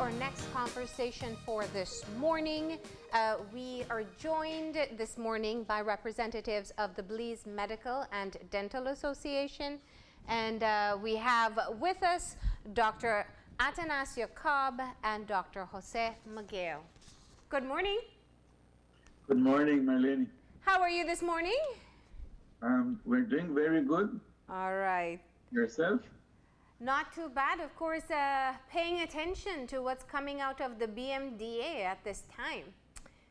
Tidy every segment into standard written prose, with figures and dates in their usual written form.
our next conversation for this morning. We are joined this morning by representatives of the Belize Medical and Dental Association. And we have with us Dr. Atanasio Cobb and Dr. Jose Miguel. Good morning. Good morning, Marlene. How are you this morning? We're doing very good. All right. Yourself? Not too bad, of course, paying attention to what's coming out of the BMDA at this time.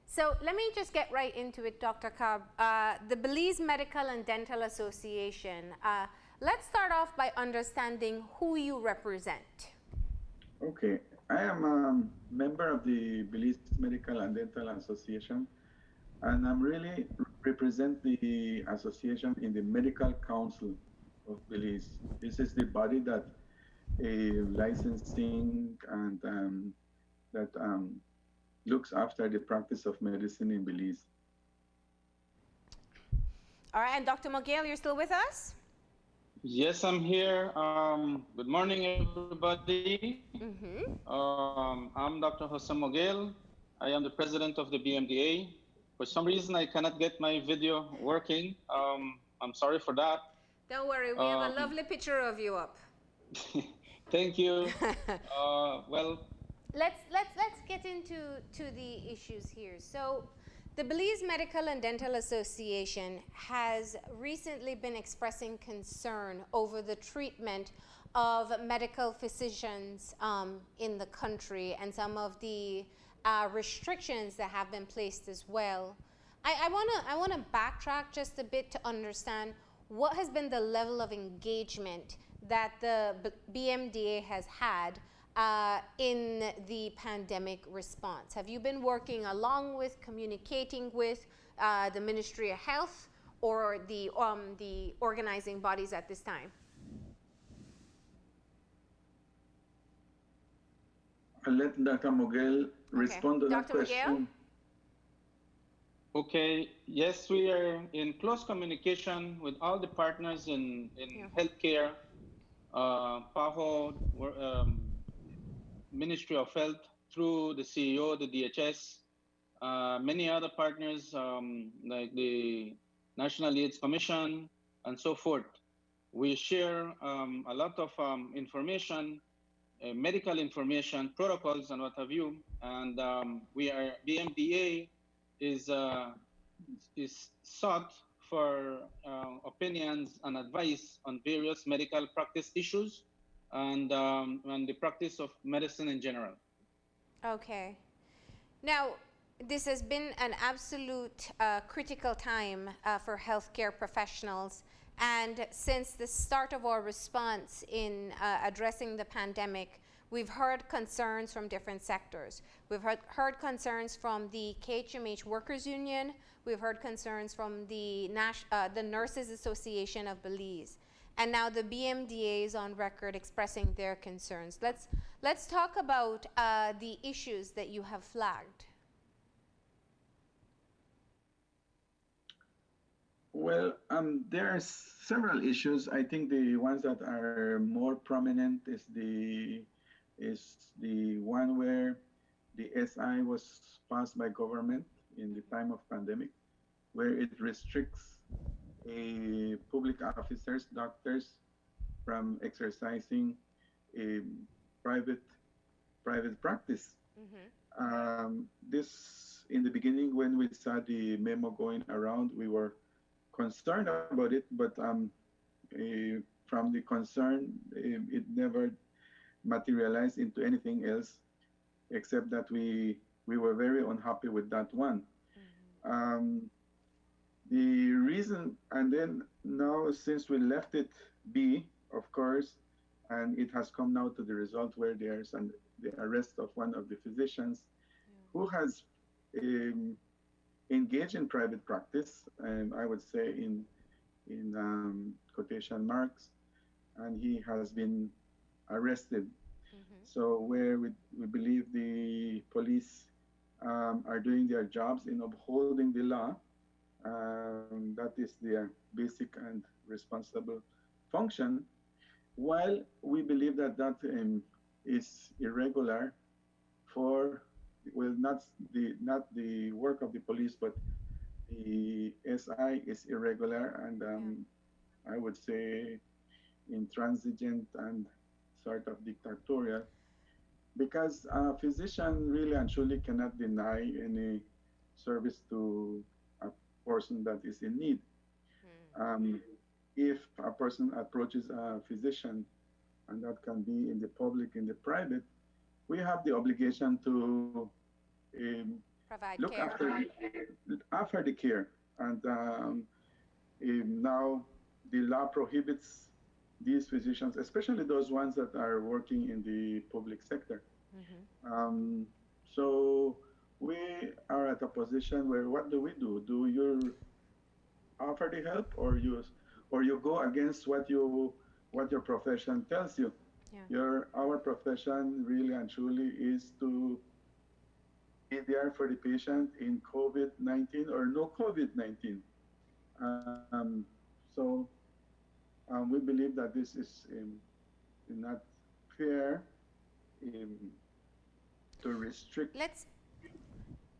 So let me just get right into it, Dr. Cobb. The Belize Medical and Dental Association, let's start off by understanding who you represent. Okay, I am a member of the Belize Medical and Dental Association, and I'm really represent the association in the Medical Council of Belize. This is the body that licensing and that looks after the practice of medicine in Belize. All right, and Dr. Miguel, you're still with us? Yes, I'm here. Good morning, everybody. I'm Dr. Jose Miguel. I am the president of the BMDA. For some reason, I cannot get my video working. I'm sorry for that. Don't worry, we have a lovely picture of you up. Thank you. Well, let's get into the issues here. So, the Belize Medical and Dental Association has recently been expressing concern over the treatment of medical physicians in the country and some of the restrictions that have been placed as well. I want to backtrack just a bit to understand what has been the level of engagement that the BMDA has had in the pandemic response? Have you been working along with, communicating with the Ministry of Health or the organizing bodies at this time? I'll let Dr. Miguel respond to that Dr. question. Miguel? Okay, yes, we are in close communication with all the partners in healthcare, PAHO, Ministry of Health, through the CEO, the DHS, many other partners like the National AIDS Commission, and so forth. We share a lot of information, medical information, protocols, and what have you. And BMDA is sought for opinions and advice on various medical practice issues and the practice of medicine in general. Okay. Now, this has been an absolute critical time for healthcare professionals. And since the start of our response in addressing the pandemic, we've heard concerns from different sectors. We've heard concerns from the KHMH Workers Union. We've heard concerns from the Nurses Association of Belize. And now the BMDA is on record expressing their concerns. Let's talk about the issues that you have flagged. Well, there are several issues. I think the ones that are more prominent is the one where the SI was passed by government in the time of pandemic, where it restricts public officers, doctors, from exercising a private practice. This, in the beginning, when we saw the memo going around, we were concerned about it, but from the concern, it never materialized into anything else, except that we were very unhappy with that one. The reason, and then now since we left it be, of course, and it has come now to the result where there's the arrest of one of the physicians who has engaged in private practice, and I would say in quotation marks, and he has been arrested. So where we believe the police are doing their jobs in upholding the law, that is their basic and responsible function, while we believe that is irregular for, well, not the work of the police, but the SI is irregular and I would say intransigent and sort of dictatorial, because a physician really and truly cannot deny any service to a person that is in need. Um, if a person approaches a physician, and that can be in the public, in the private, we have the obligation to um, Provide look care. after the care. And now the law prohibits these physicians, especially those ones that are working in the public sector. Um, so we are at a position where what do we do? Do you offer the help, or you go against what your profession tells you? Yeah. Our profession really and truly is to be there for the patient in COVID-19 or no COVID-19. So we believe that this is not fair, um, to restrict, Let's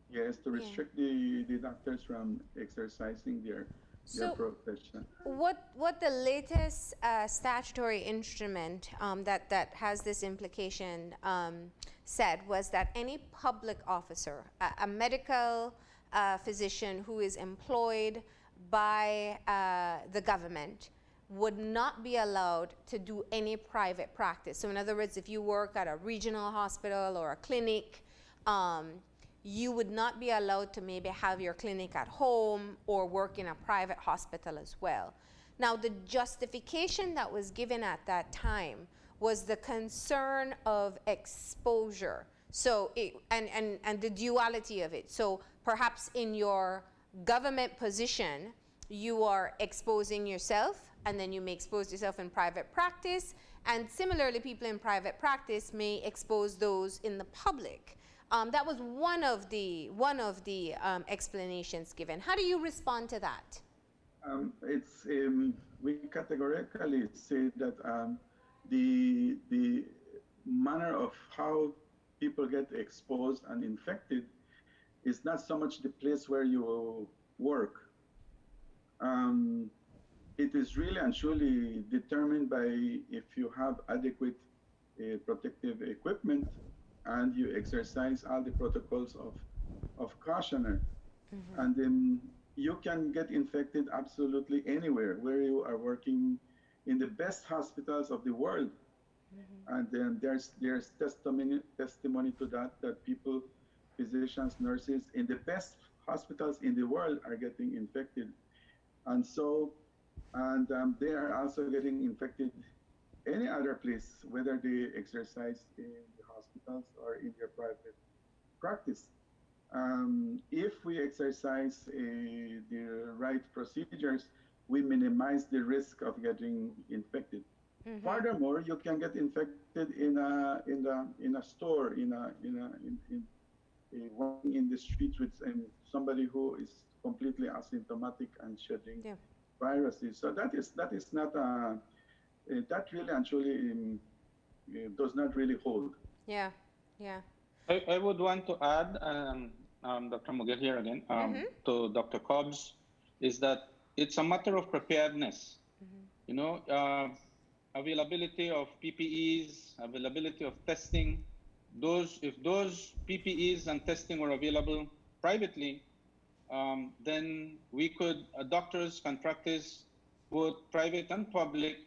yes, to yeah. restrict the doctors from exercising their So profession. what the latest statutory instrument that has this implication said was that any public officer, a medical physician who is employed by the government, would not be allowed to do any private practice. So in other words, if you work at a regional hospital or a clinic, you would not be allowed to maybe have your clinic at home or work in a private hospital as well. Now, the justification that was given at that time was the concern of exposure. So, and the duality of it. So perhaps in your government position, you are exposing yourself, and then you may expose yourself in private practice. And similarly, people in private practice may expose those in the public. That was one of the explanations given. How do you respond to that? It's we categorically say that the manner of how people get exposed and infected is not so much the place where you work. It is really and truly determined by if you have adequate protective equipment and you exercise all the protocols of caution. And you can get infected absolutely anywhere where you are working in the best hospitals of the world. And then there's testimony to that people, physicians, nurses in the best hospitals in the world are getting infected. And so, and they are also getting infected any other place, whether they exercise in the hospitals or in their private practice. If we exercise the right procedures, we minimize the risk of getting infected. Furthermore, you can get infected in a store, walking in the streets with somebody who is completely asymptomatic and shedding viruses. So that is not that really actually does not really hold. Yeah, yeah. I would want to add, Dr. Mughal here again, to Dr. Cobbs, is that it's a matter of preparedness. You know, availability of PPEs, availability of testing. If those PPEs and testing were available privately, then we could, doctors can practice both private and public,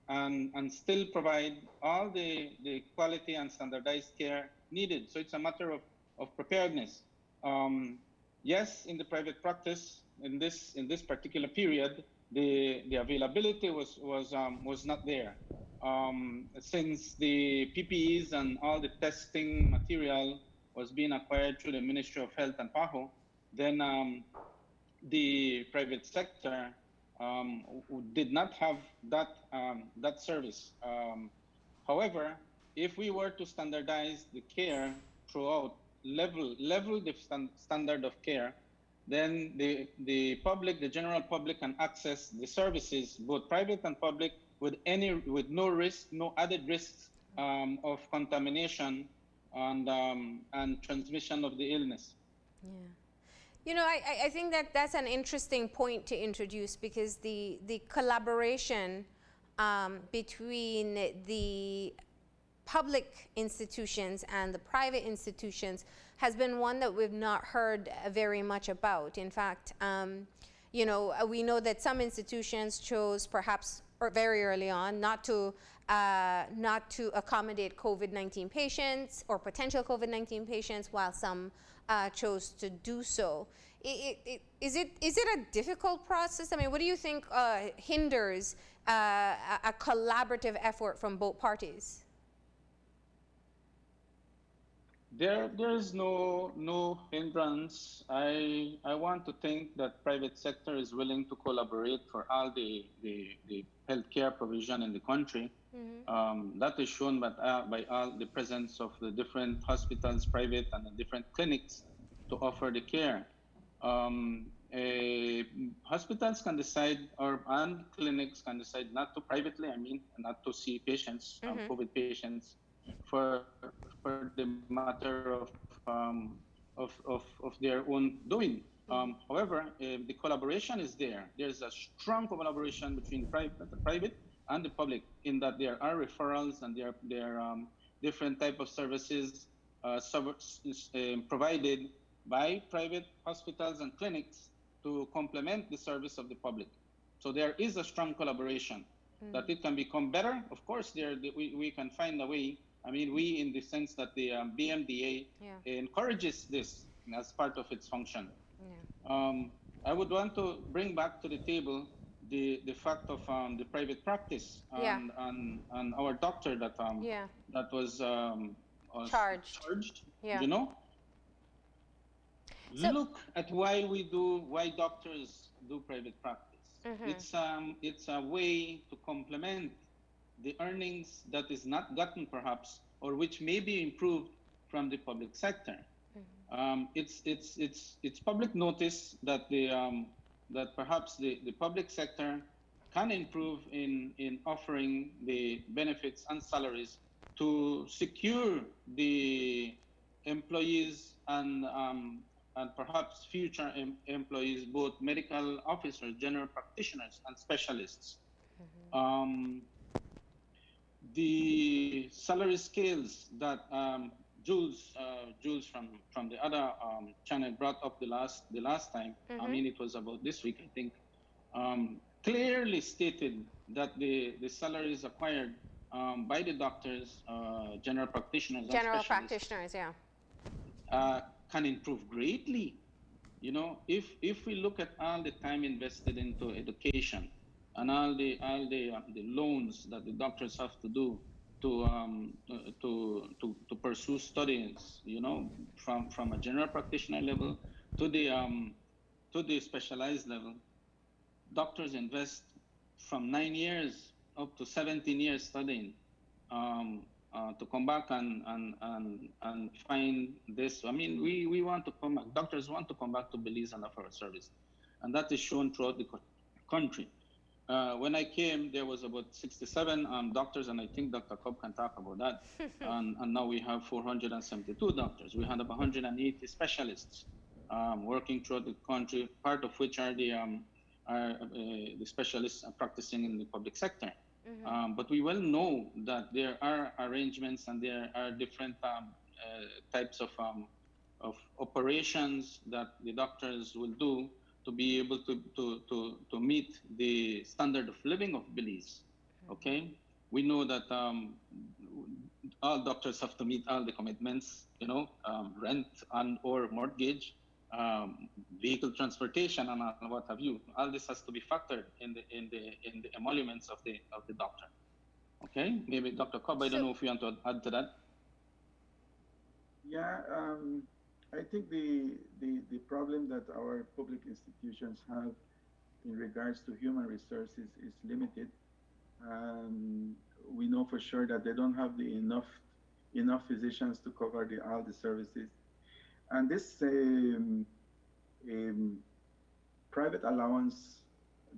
and still provide all the quality and standardized care needed. So it's a matter of preparedness. Yes, in the private practice, in this particular period, the availability was not there. Since the PPEs and all the testing material was being acquired through the Ministry of Health and PAHO, then the private sector did not have that service. However, if we were to standardize the care throughout, level the standard of care, then the public, the general public, can access the services, both private and public, with no risk, no added risks of contamination and transmission of the illness. Yeah. I think that that's an interesting point to introduce because the collaboration between the public institutions and the private institutions has been one that we've not heard very much about. In fact, we know that some institutions chose perhaps or very early on not to accommodate COVID-19 patients or potential COVID-19 patients, while some chose to do so. Is it a difficult process? I mean, what do you think hinders a collaborative effort from both parties? There's no hindrance. I want to think that private sector is willing to collaborate for all the healthcare provision in the country. That is shown by all the presence of the different hospitals, private and the different clinics to offer the care. Hospitals can decide, and clinics can decide not to privately, not to see patients, COVID patients, for the matter of their own doing. However, the collaboration is there. There's a strong collaboration between the private and the public, in that there are referrals and there are different type of services provided by private hospitals and clinics to complement the service of the public. So there is a strong collaboration. That it can become better. Of course, we can find a way. We, in the sense that the BMDA encourages this as part of its function. I would want to bring back to the table the fact of the private practice and our doctor that was charged. So, look at why doctors do private practice. It's a way to complement the earnings that is not gotten perhaps, or which may be improved from the public sector. It's public notice that that perhaps the public sector can improve in offering the benefits and salaries to secure the employees and perhaps future employees, both medical officers, general practitioners, and specialists. The salary scales that Jules from the other channel brought up the last time, it was about this week, I think, clearly stated that the salaries acquired by the doctors, general practitioners, can improve greatly. If we look at all the time invested into education and all the loans that the doctors have to do to pursue studies, from a general practitioner level to the specialized level, doctors invest from 9 years up to 17 years studying to come back and find this. We want to come back. Doctors want to come back to Belize and offer a service, and that is shown throughout the country. When I came, there was about 67 doctors, and I think Dr. Cobb can talk about that. and now we have 472 doctors. We had about 180 specialists working throughout the country, part of which are the specialists practicing in the public sector. But we well know that there are arrangements and there are different types of operations that the doctors will do to be able to meet the standard of living of Belize. Okay, we know that all doctors have to meet all the commitments, rent and or mortgage, vehicle transportation, and what have you. All this has to be factored in the emoluments of the doctor. Okay, maybe Dr. Cobb, I don't know if you want to add to that. Yeah, I think the problem that our public institutions have in regards to human resources is limited. We know for sure that they don't have enough physicians to cover all the services. And this private allowance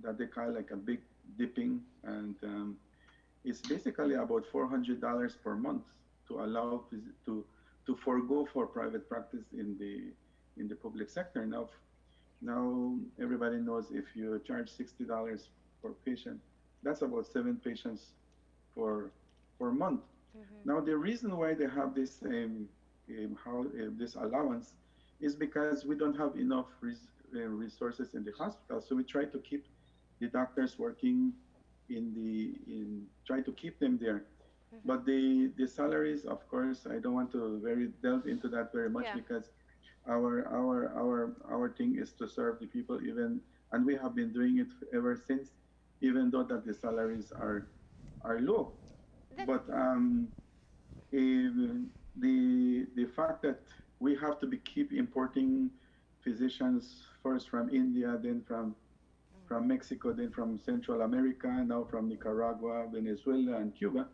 that they call like a big dipping, and it's basically about $400 per month to allow to to forego for private practice in the public sector. Now everybody knows if you charge $60 per patient, that's about 7 patients for a month. Now the reason why they have this this allowance is because we don't have enough resources in the hospital, so we try to keep the doctors working in try to keep them there. But the salaries, of course, I don't want to very delve into that very much, Yeah. because our thing is to serve the people, even, and we have been doing it ever since, even though that the salaries are low. That, But the fact that we have to keep importing physicians, first from India, then from Mexico, then from Central America, now from Nicaragua, Venezuela, and Cuba,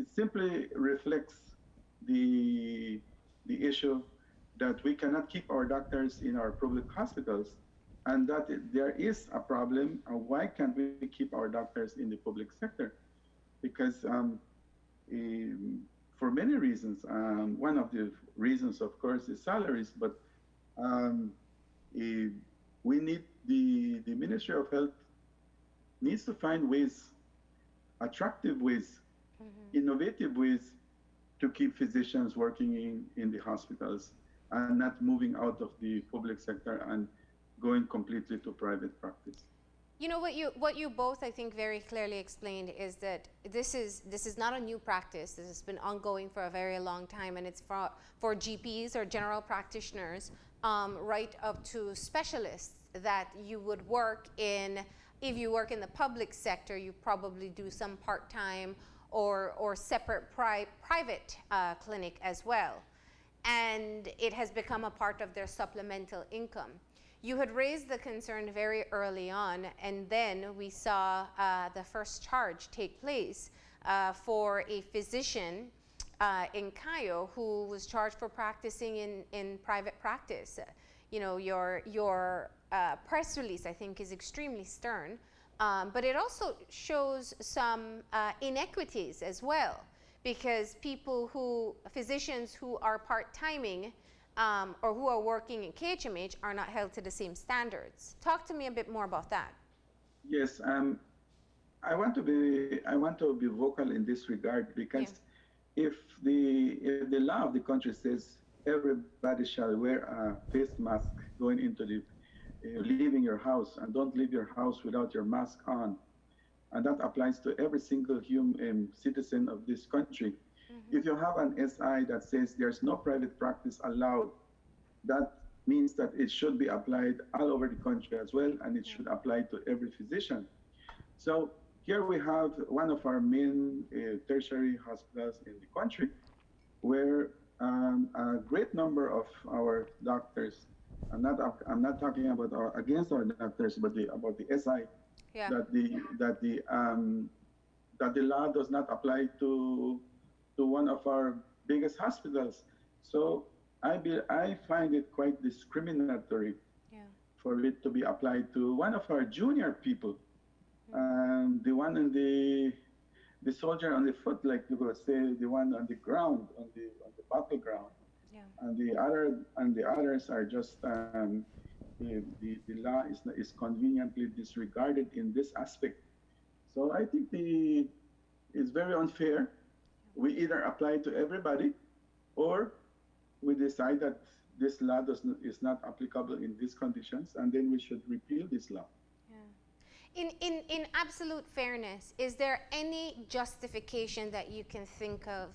it simply reflects the issue that we cannot keep our doctors in our public hospitals, and that there is a problem. Why can't we keep our doctors in the public sector? Because for many reasons, one of the reasons, of course, is salaries, but um, eh, we need the Ministry of Health needs to find ways, attractive ways, innovative ways to keep physicians working in the hospitals and not moving out of the public sector and going completely to private practice. you know what you both, I think, very clearly explained is that this is not a new practice. This has been ongoing for a very long time, and it's for GPs or general practitioners, right up to specialists, that you would work in. If you work in the public sector, you probably do some part-time or separate private clinic as well, and it has become a part of their supplemental income. You had raised the concern very early on, and then we saw the first charge take place for a physician in Cayo who was charged for practicing in private practice. You know, your press release, I think, is extremely stern, but it also shows some inequities as well, because physicians who are part-timing or who are working in KHMH are not held to the same standards. Talk to me a bit more about that. Yes, I want to be vocal in this regard, because if the law of the country says everybody shall wear a face mask going into the leaving your house, and don't leave your house without your mask on, and that applies to every single human citizen of this country. If you have an SI that says there's no private practice allowed, that means that it should be applied all over the country as well, and it should apply to every physician. So here we have one of our main tertiary hospitals in the country, where a great number of our doctors, I'm not talking about against our doctors, but about the SI, Yeah. that the law does not apply to one of our biggest hospitals. So I find it quite discriminatory for it to be applied to one of our junior people, the one in the soldier on the foot, like you would say, the one on the ground, on the battleground, and the others are just the law is conveniently disregarded in this aspect. So I think it's very unfair. We either apply to everybody, or we decide that this law is not applicable in these conditions, and then we should repeal this law. In absolute fairness, is there any justification that you can think of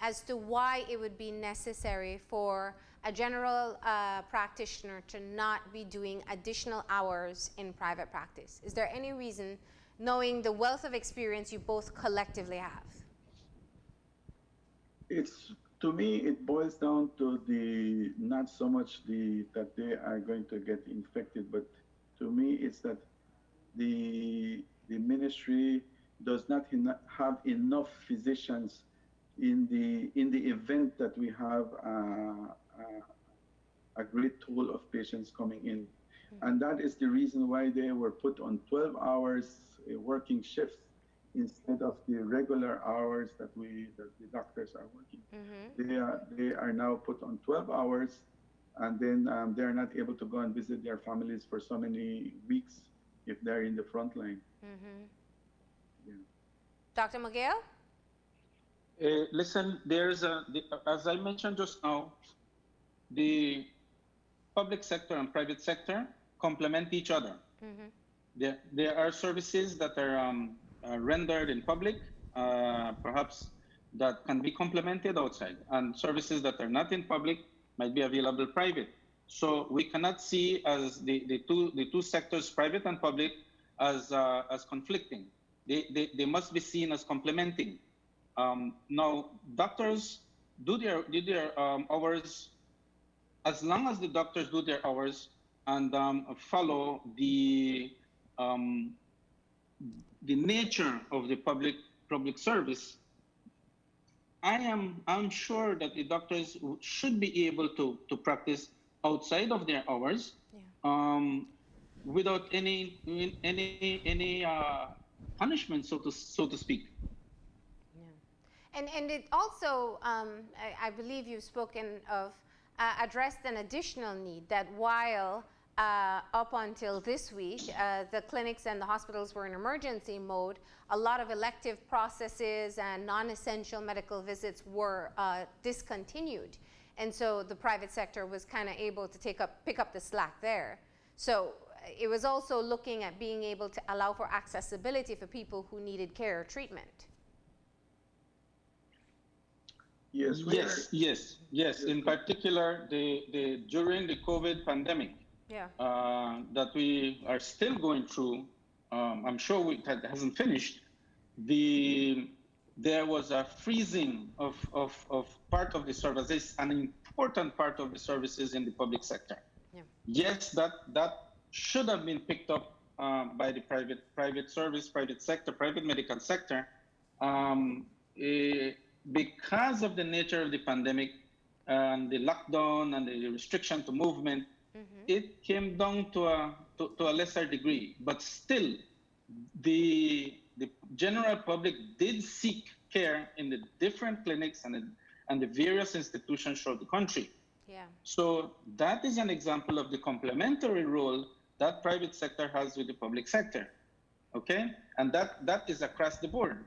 as to why it would be necessary for a general practitioner to not be doing additional hours in private practice? Is there any reason, knowing the wealth of experience you both collectively have? To me, it boils down to not so much that they are going to get infected, but to me, it's that the ministry does not have enough physicians in the event that we have a great toll of patients coming in. And that is the reason why they were put on 12 hours working shifts instead of the regular hours that the doctors are working. Mm-hmm. They are now put on 12 hours, and then they are not able to go and visit their families for so many weeks if they're in the front line. Mm-hmm. Yeah. Dr. Miguel? Listen, as I mentioned just now, the public sector and private sector complement each other. Mm-hmm. There are services that are rendered in public, perhaps that can be complemented outside, and services that are not in public might be available private. So we cannot see as the two sectors, private and public, as conflicting. They must be seen as complementing. Now, doctors do their hours as long as the doctors do their hours and follow um, the nature of the public service. I'm sure that the doctors should be able to practice outside of their hours, Yeah. without any punishment, so to speak. And it also, I believe you've spoken of, addressed an additional need that while up until this week, the clinics and the hospitals were in emergency mode, a lot of elective processes and non-essential medical visits were discontinued. And so the private sector was kind of able to pick up the slack there. So it was also looking at being able to allow for accessibility for people who needed care or treatment. Yes. In particular, during the COVID pandemic, yeah, that we are still going through, I'm sure it hasn't finished. There was a freezing of part of the services, an important part of the services in the public sector. Yeah. Yes, that should have been picked up by the private service, private sector, private medical sector. Because of the nature of the pandemic and the lockdown and the restriction to movement, it came down to a lesser degree. But still, the general public did seek care in the different clinics and the various institutions throughout the country. Yeah. So that is an example of the complementary role that private sector has with the public sector. Okay, and that is across the board.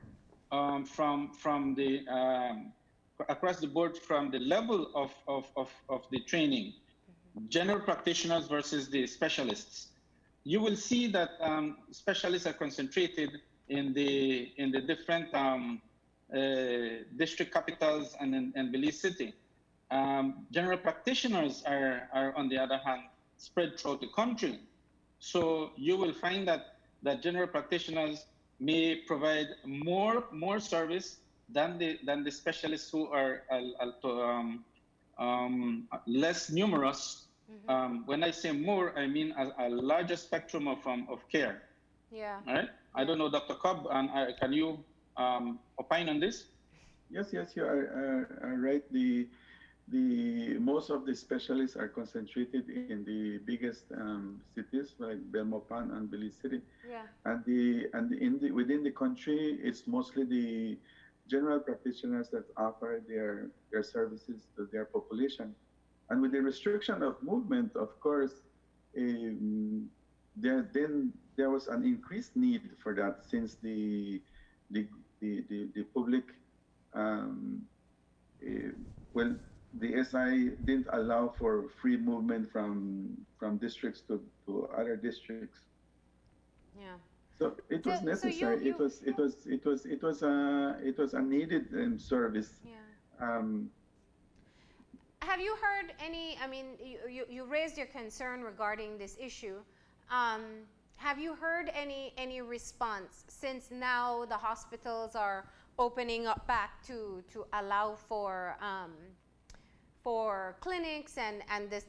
Across the board from the level of the training, general practitioners versus the specialists. You will see that specialists are concentrated in the different district capitals and in Belize City. General practitioners are on the other hand spread throughout the country. So you will find that general practitioners may provide more service than the specialists who are less numerous. When I say more, I mean a larger spectrum of care. Yeah. All right. I don't know, Dr. Cobb, can you opine on this? Yes, you are right. The most of the specialists are concentrated in the biggest cities like Belmopan and Belize City. Yeah. And within the country, it's mostly the general practitioners that offer their services to their population. And with the restriction of movement, of course, there was an increased need for that since the public the SI didn't allow for free movement from districts to other districts. Yeah. So it was necessary. It was a needed service. Yeah. Have you heard any? I mean, you raised your concern regarding this issue. Have you heard any response since now the hospitals are opening up back to allow for clinics and the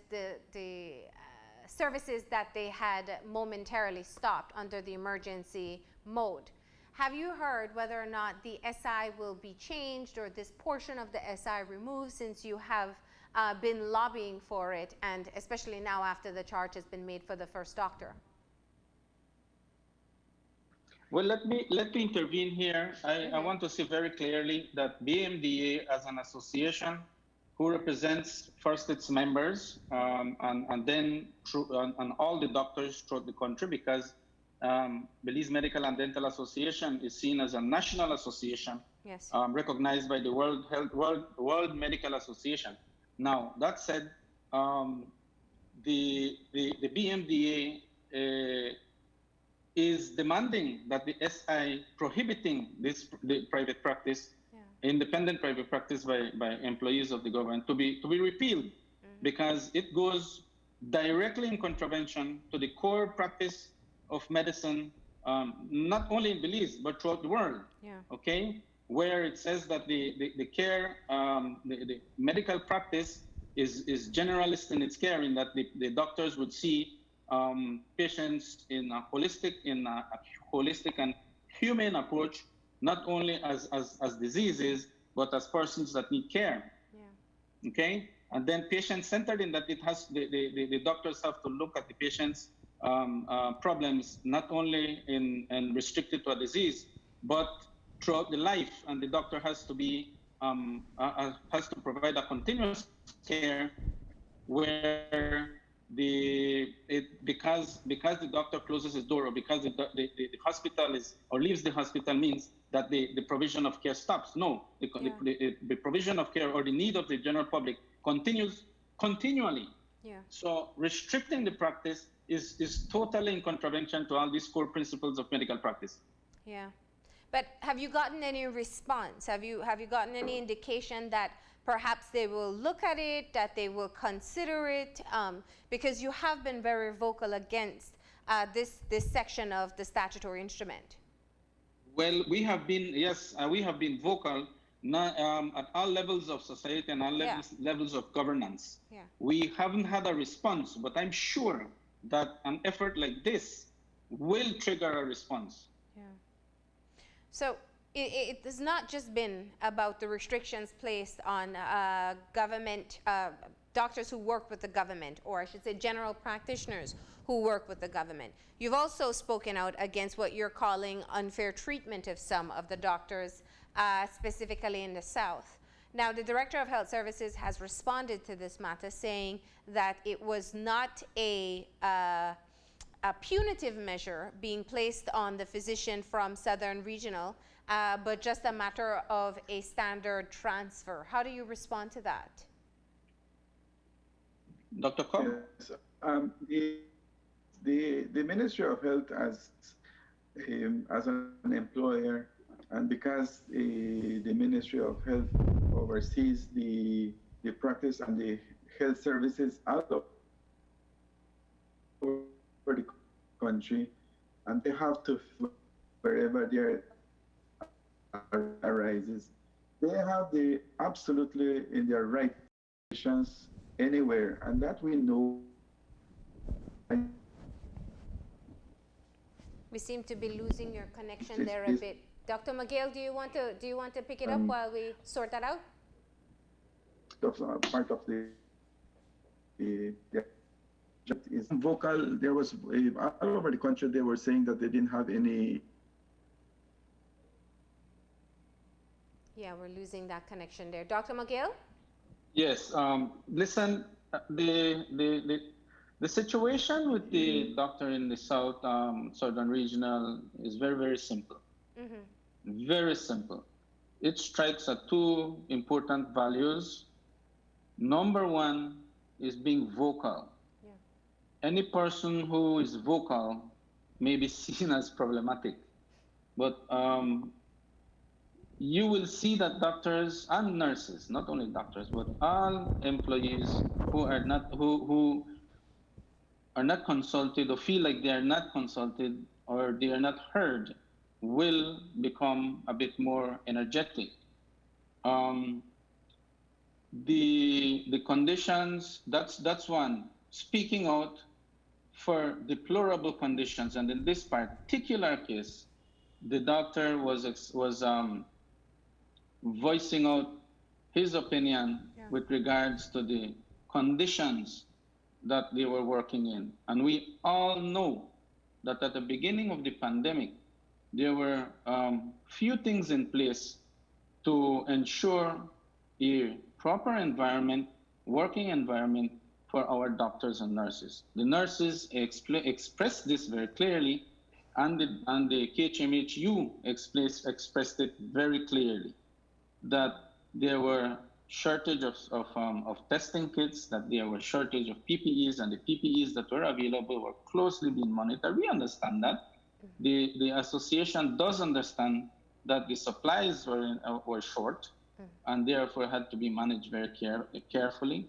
services that they had momentarily stopped under the emergency mode? Have you heard whether or not the SI will be changed or this portion of the SI removed, since you have been lobbying for it, and especially now after the charge has been made for the first doctor? Well, let me intervene here. I want to say very clearly that BMDA as an association who represents first its members and then and all the doctors throughout the country, because Belize Medical and Dental Association is seen as a national association, Yes. recognized by the World Medical Association. Now that said, the BMDA is demanding that the SI prohibiting the private practice, independent private practice by employees of the government to be repealed, because it goes directly in contravention to the core practice of medicine, not only in Belize but throughout the world. Okay, where it says that the care, the medical practice is generalist in its care, in that the doctors would see patients in a holistic and humane approach, not only as diseases, but as persons that need care. Okay, and then patient-centered, in that it has the doctors have to look at the patient's problems, not only in restricted to a disease, but throughout the life, and the doctor has to be has to provide a continuous care where because the doctor closes his door, or because the hospital is or leaves the hospital, means that the provision of care stops. No, the provision of care or the need of the general public continues continually. So restricting the practice is totally in contravention to all these core principles of medical practice. But have you gotten any response? Have you gotten any indication that perhaps they will look at it, that they will consider it? Because you have been very vocal against this section of the statutory instrument. Well, we have been vocal at all levels of society and all levels of governance. We haven't had a response, but I'm sure that an effort like this will trigger a response. So it has not just been about the restrictions placed on government doctors who work with the government, or I should say general practitioners who work with the government. You've also spoken out against what you're calling unfair treatment of some of the doctors, specifically in the South. Now, the Director of Health Services has responded to this matter, saying that it was not a punitive measure being placed on the physician from Southern Regional, but just a matter of a standard transfer. How do you respond to that? Dr. Cobb? Yes. The Ministry of Health as an employer, and because the Ministry of Health oversees the practice and the health services out of the country, and they have to, wherever there arises, they have the absolutely in their right positions anywhere, and that we know. We seem to be losing your connection there a bit. Dr. McGill, do you want to pick it up while we sort that out? Part of the is vocal. There was all over the country. They were saying that they didn't have any. Yeah, we're losing that connection there. Dr. McGill? Yes. Listen, the situation with the doctor in the Southern Regional is very, very simple. Very simple. It strikes at two important values. Number one is being vocal. Any person who is vocal may be seen as problematic, but you will see that doctors and nurses, not only doctors, but all employees who are not consulted, or feel like they are not consulted, or they are not heard, will become a bit more energetic. The conditions, that's one. Speaking out for deplorable conditions, and in this particular case, the doctor was voicing out his opinion with regards to the conditions that they were working in. And we all know that at the beginning of the pandemic, there were few things in place to ensure a proper environment, working environment for our doctors and nurses. The nurses expressed this very clearly, and the KHMHU expressed it very clearly, that there were shortage of testing kits, that there were shortage of PPEs, and the PPEs that were available were closely being monitored. We understand that. The association does understand that the supplies were short, and therefore had to be managed very carefully.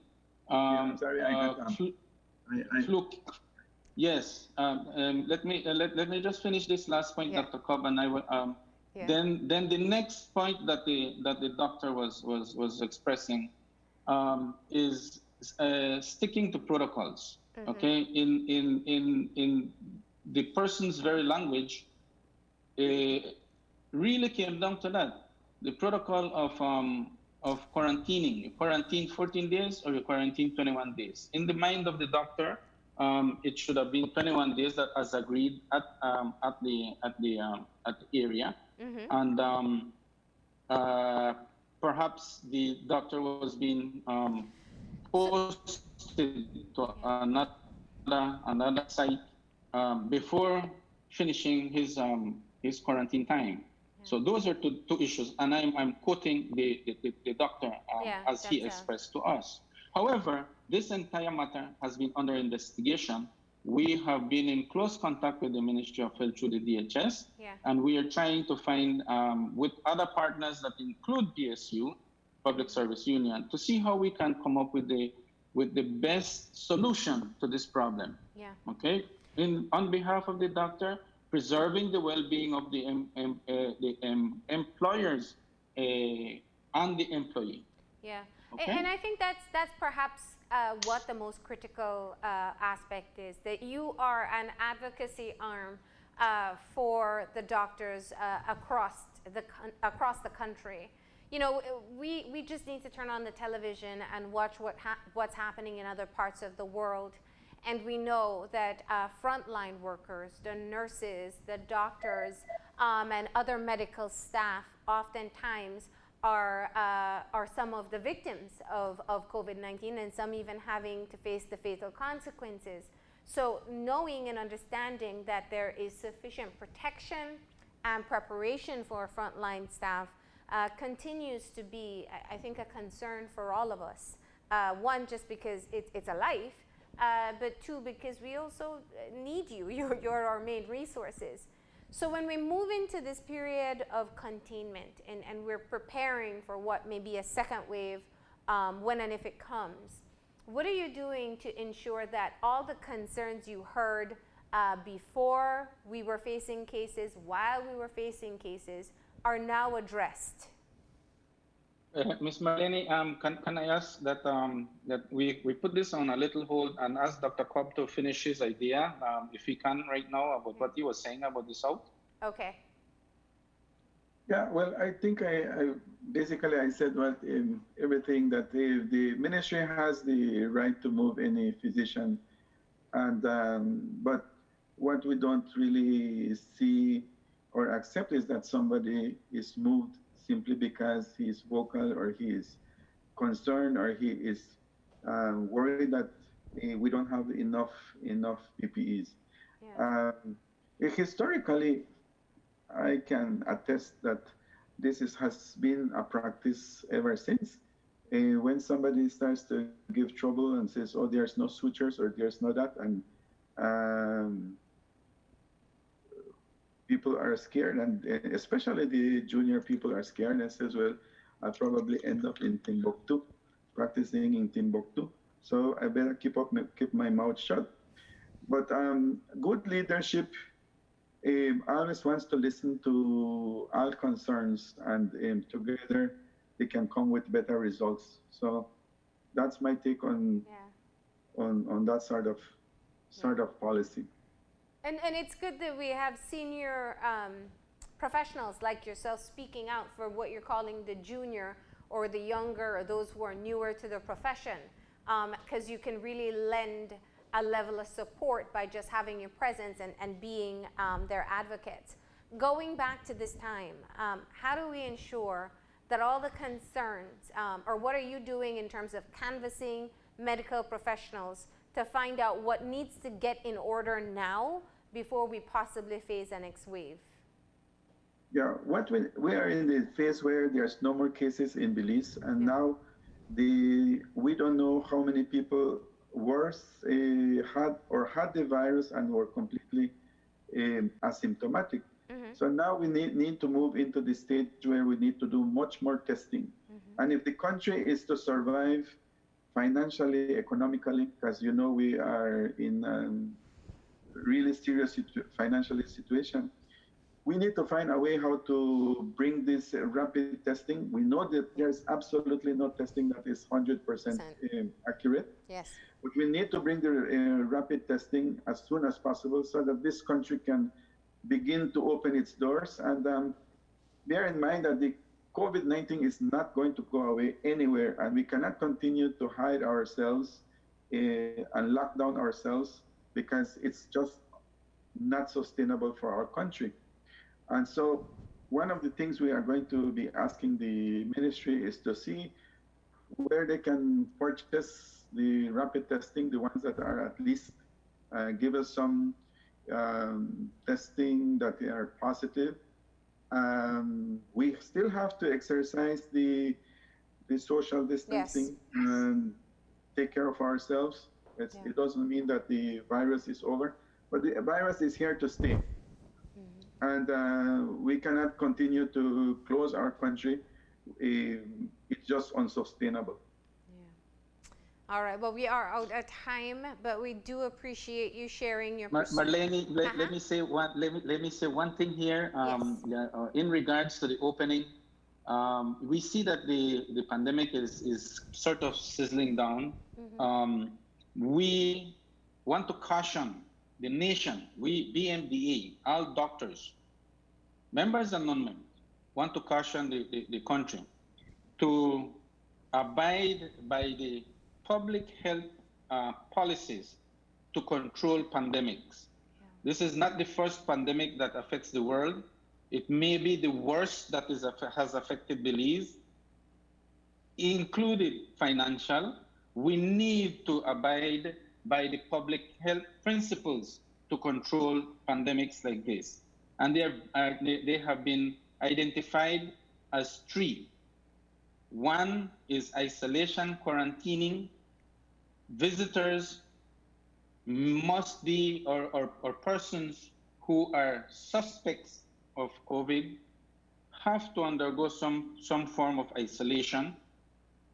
I'm sorry, I got Flu, yes. Let me just finish this last point, Yeah. Dr. Cobb, and I will. Yeah. Then the next point that the doctor was expressing is sticking to protocols. Okay, in the person's very language, really came down to that. The protocol of quarantining. You quarantine 14 days or you quarantine 21 days. In the mind of the doctor, it should have been 21 days that as agreed at the area, and perhaps the doctor was being posted to another site before finishing his quarantine time. So those are two issues, and I'm quoting the doctor as he expressed to us. However, this entire matter has been under investigation. We have been in close contact with the Ministry of Health through the DHS, and we are trying to find, with other partners that include PSU, Public Service Union, to see how we can come up with the best solution to this problem. Okay, on behalf of the doctor, preserving the well-being of the employers and the employee. Yeah, okay? And I think that's perhaps what the most critical aspect is, that you are an advocacy arm for the doctors across the country. You know, we just need to turn on the television and watch what's happening in other parts of the world. And we know that frontline workers, the nurses, the doctors, and other medical staff oftentimes are some of the victims of COVID-19, and some even having to face the fatal consequences. So knowing and understanding that there is sufficient protection and preparation for frontline staff continues to be, I think, a concern for all of us. One, just because it's a life, but two, because we also need you. You're our main resources. So when we move into this period of containment and we're preparing for what may be a second wave when and if it comes, what are you doing to ensure that all the concerns you heard before we were facing cases, while we were facing cases, are now addressed? Ms. Marlene, can I ask that that we put this on a little hold and ask Dr. Cobb to finish his idea, if he can right now, about what he was saying about the South? Okay. Yeah, well, I think I basically I said what everything that the ministry has the right to move any physician, and but what we don't really see or accept is that somebody is moved simply because he is vocal or he is concerned or he is worried that we don't have enough PPEs. Yeah. Historically, I can attest that this has been a practice ever since. When somebody starts to give trouble and says, "Oh, there's no sutures or there's no that," and people are scared, and especially the junior people are scared and says, "Well, I'll probably end up in Timbuktu, practicing in Timbuktu, so I better keep my mouth shut." But good leadership always wants to listen to all concerns, and together they can come with better results. So that's my take on that sort of policy. And it's good that we have senior professionals like yourself speaking out for what you're calling the junior or the younger or those who are newer to the profession, because you can really lend a level of support by just having your presence and being their advocates. going back to this time, how do we ensure that all the concerns, or what are you doing in terms of canvassing medical professionals to find out what needs to get in order now before we possibly face a next wave? Yeah, we are in the phase where there's no more cases in Belize, and now we don't know how many people had the virus and were completely asymptomatic. So now we need to move into the stage where we need to do much more testing. And if the country is to survive financially, economically, because we are in a really serious financial situation, we need to find a way how to bring this rapid testing. We know that there's absolutely no testing that is 100% accurate. Yes. But we need to bring the rapid testing as soon as possible so that this country can begin to open its doors. And bear in mind that the COVID-19 is not going to go away anywhere, and we cannot continue to hide ourselves and lock down ourselves, because it's just not sustainable for our country. And so one of the things we are going to be asking the ministry is to see where they can purchase the rapid testing, the ones that are at least give us some testing that they are positive. We still have to exercise the social distancing and take care of ourselves. It doesn't mean that the virus is over, but the virus is here to stay. And we cannot continue to close our country. It's just unsustainable. Yeah. All right. Well, we are out of time, but we do appreciate you sharing your Marlene, let me say one thing here. In regards to the opening, we see that the pandemic is sort of sizzling down. We want to caution the nation, we BMDA, all doctors, members and non-members, want to caution the country to abide by the public health policies to control pandemics. This is not the first pandemic that affects the world. It may be the worst that has affected Belize, included financial. We need to abide by the public health principles to control pandemics like this. And they have been identified as three. One is isolation, quarantining. Visitors must be, or persons who are suspects of COVID have to undergo some form of isolation,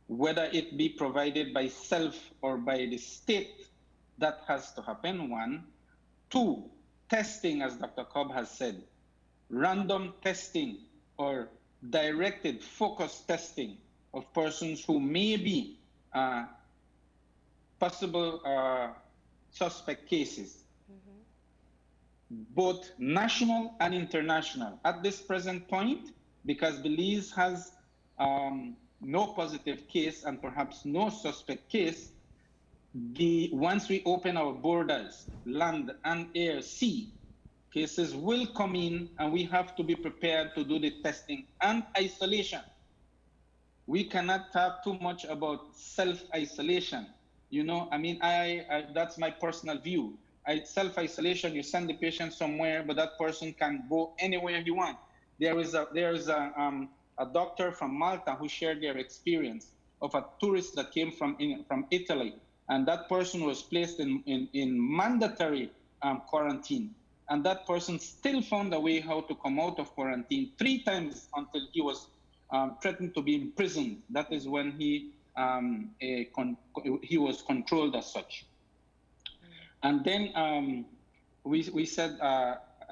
whether it be provided by self or by the state. That has to happen, one. Two, testing, as Dr. Cobb has said, random testing or directed focused testing of persons who may be possible suspect cases, both national and international. At this present point, because Belize has no positive case and perhaps no suspect case, once we open our borders, land and air, sea, cases will come in, and we have to be prepared to do the testing and isolation. We cannot talk too much about self-isolation. That's my personal view. Self-isolation, you send the patient somewhere, but that person can go anywhere he wants. There is a doctor from Malta who shared their experience of a tourist that came from Italy, and that person was placed in mandatory quarantine. And that person still found a way how to come out of quarantine 3 times until he was threatened to be imprisoned. That is when he was controlled as such. And then we said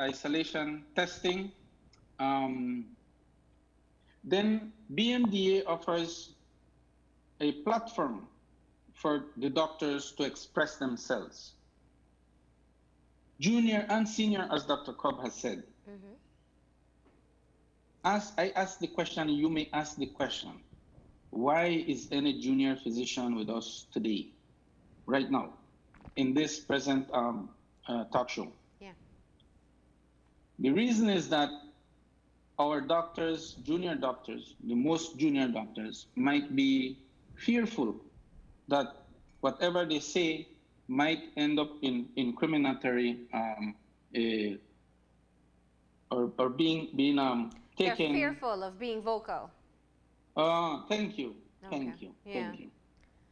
isolation testing. Then BMDA offers a platform for the doctors to express themselves. Junior and senior, as Dr. Cobb has said. As I ask the question, you may ask the question, why is any junior physician with us today, right now, in this present talk show? Yeah. The reason is that our doctors, junior doctors, the most junior doctors, might be fearful that whatever they say might end up in incriminatory or being They're taken. fearful of being vocal. Thank you, Okay. thank you, Yeah. thank you.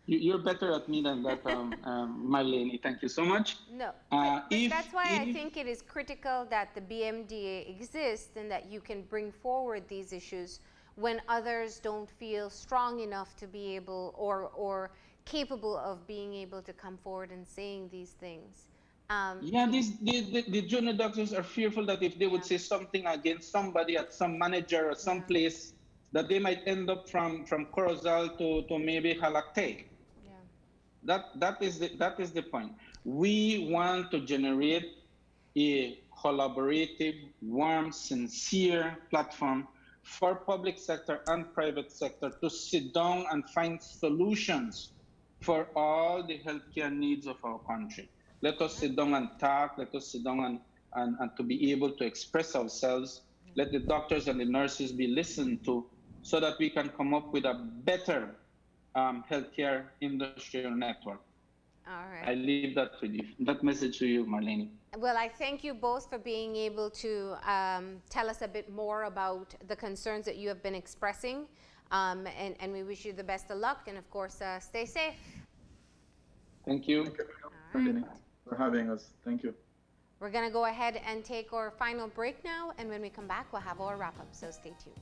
You're better at me than that, Marlene. Thank you so much. No, but that's why I think it is critical that the BMDA exists and that you can bring forward these issues when others don't feel strong enough to be able or capable of being able to come forward and saying these things. Yeah, the junior doctors are fearful that if they would say something against somebody at some manager or some place, that they might end up from Corozal to maybe Halakte. Yeah. That is the point. We want to generate a collaborative, warm, sincere platform for public sector and private sector to sit down and find solutions for all the healthcare needs of our country. Let us sit down and talk. Let us sit down and to be able to express ourselves. Let the doctors and the nurses be listened to so that we can come up with a better healthcare industrial network. All right. I leave that with you. That message to you, Marlene. Well, I thank you both for being able to tell us a bit more about the concerns that you have been expressing. And we wish you the best of luck. And of course, stay safe. Thank you. Thank you for having us. Thank you. We're going to go ahead and take our final break now. And when we come back, we'll have our wrap up. So stay tuned.